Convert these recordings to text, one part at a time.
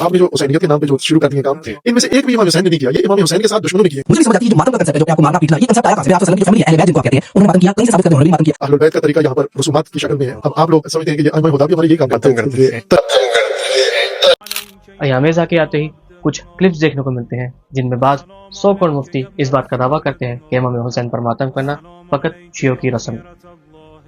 आपने जो हुसैनियत के नाम पे जो शुरू कर दिए काम, इनमें से एक भी इमाम हुसैन ने नहीं किया, ये इमाम हुसैन के साथ दुश्मनों ने किए। मुझे नहीं समझ आती है जो मातम का कंसेप्ट है, जो आपको मारना पीटना, ये कंसेप्ट आया कहां से? आप सल्लल्लाहु अलैहि वसल्लम की फैमिली अहले बैत जिनको आप कहते हैं, उन्होंने मातम किया, कहीं से साबित करने उन्होंने मातम किया। अहलुल बैत का तरीका यहाँ पर रसूमात की शक्ल में है। अब आप लोग समझते हैं कि ये अहमद हुदा भी हमारे यही काम करते हैं। अयाम जाके आते ही कुछ क्लिप्स देखने को मिलते हैं जिनमें बाद 100 करोड़ मुफ्ती इस बात का दावा करते हैं कि इमाम हुसैन पर मातम करना फकत शियों की रस्म है।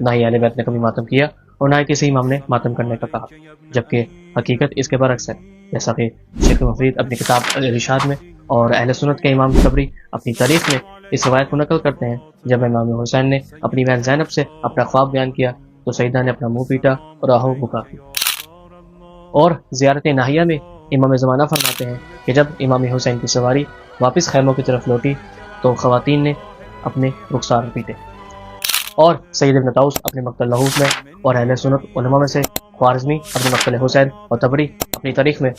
ना ही अहले बैत ने कभी मातम किया और ना ही किसी इमाम ने मातम करने का कहा, जबकि हकीकत इसके बरक्स है। जैसा कि शेख मुफीद अपनी किताब अल-इरशाद में और अहले सुन्नत के इमाम तबरी अपनी तारीख में इस रवायत को नकल करते हैं, जब इमाम हुसैन ने अपनी बहन ज़ैनब से अपना ख्वाब बयान किया तो सईदा ने अपना मुंह पीटा और आहो बुका की। और ज़ियारत नाहिया में इमाम ज़माना फरमाते हैं कि जब इमाम हुसैन की सवारी वापस खैमों की तरफ लौटी तो ख़वातीन ने अपने रुखसार पीटे। और सैयद इब्न ताऊस अपने मक्तल लहूस में और अहले सुन्नत उलमा में से ख्वारिज़मी अपने मक्तल हुसैन और तबरी अपनी तारीख में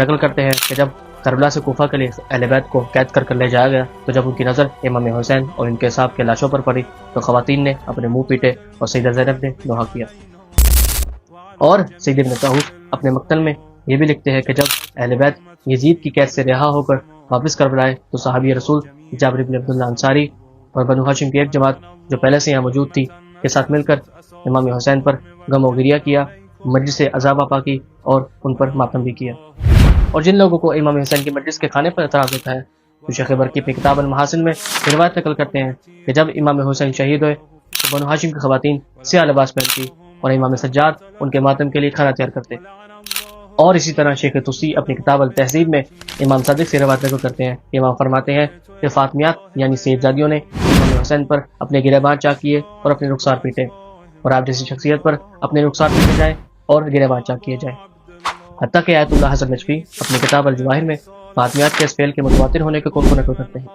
नकल करते हैं कि जब करबला से कोफा के लिए अहले बैत को कैद कर ले जाया गया तो जब उनकी नज़र इमाम हुसैन और इनके साहब के लाशों पर पड़ी तो ख़वातीन ने अपने मुंह पीटे और सैयदा ज़ैनब ने दुआ किया। और सैयद इब्न ताऊस अपने मक्तल में ये भी लिखते हैं कि जब अहले बैत यजीद की कैद से रिहा होकर वापस करबला आए तो सहाबी रसूल जाबिर इब्न अब्दुल्लाह अंसारी और बनु हाशिम की एक जमात जो पहले से यहाँ मौजूद थी के साथ मिलकर इमाम हुसैन पर गम और गिरिया किया, मजलिस अज़ाब आपा की और उन पर मातम भी किया। और जिन लोगों को इमाम हुसैन की मजलिस के खाने पर एतराज़ होता है तो शेख बरकी अपनी किताब अल-महासिन में रिवायत नकल करते हैं कि जब इमाम हुसैन शहीद हुए तो बनु हाशिम की ख़वातीन स्याह लिबास पहनती और इमाम सज्जाद उनके मातम के लिए खाना तैयार करते। और इसी तरह शेख तुसी अपनी किताब अल-तहज़ीब में इमाम सादिक से रिवायत नकल करते हैं। इमाम फरमाते हैं कि फातिमियात यानी सैयदजादियों ने इमाम हुसैन पर अपने गिरेबान चाक किए और अपने रुखसार पीटे, और आप जैसी शख्सियत पर अपने रुखसार पीटे जाए और गिरेबान चाक किए जाए। हत्ता कि आयतुल्लाह हसन नजफी अपनी किताब अल-जवाहिर में फातिमियात के इस फेल के मुतवातिर होने के कौल को नकल करते हैं।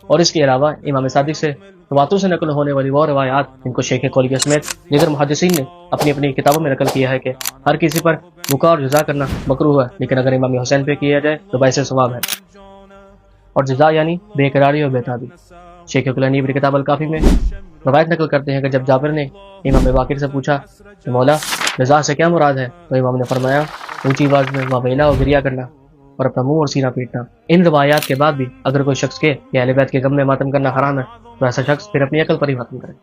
और इसके अलावा इमाम सादिक से तवातुर से नकल होने वाली वो रवायात इनको शेख कोलिया समेत दीगर मुहद्दिसीन ने अपनी अपनी किताबों में नकल किया है कि हर किसी पर बुका और जज़ा करना मकरूह है, लेकिन अगर इमाम हुसैन पे किया जाए तो बाइस सवाब है। और जज़ा यानी बेकरारी और बेताबी। शेख कुलैनी अपनी किताब अल-काफ़ी में रवायत नकल करते हैं कि जब जाबिर ने इमाम बाकिर से पूछा कि मौला रज़ा से क्या मुराद है, तो इमाम ने फरमाया ऊंची आवाज़ में वावेला और गिरिया करना और अपना मुंह और सीना पीटना। इन रवायात के बाद भी अगर कोई शख्स के अहले बैत के गम में मातम करना हराम है तो ऐसा शख्स फिर अपनी अकल पर ही मातम करे।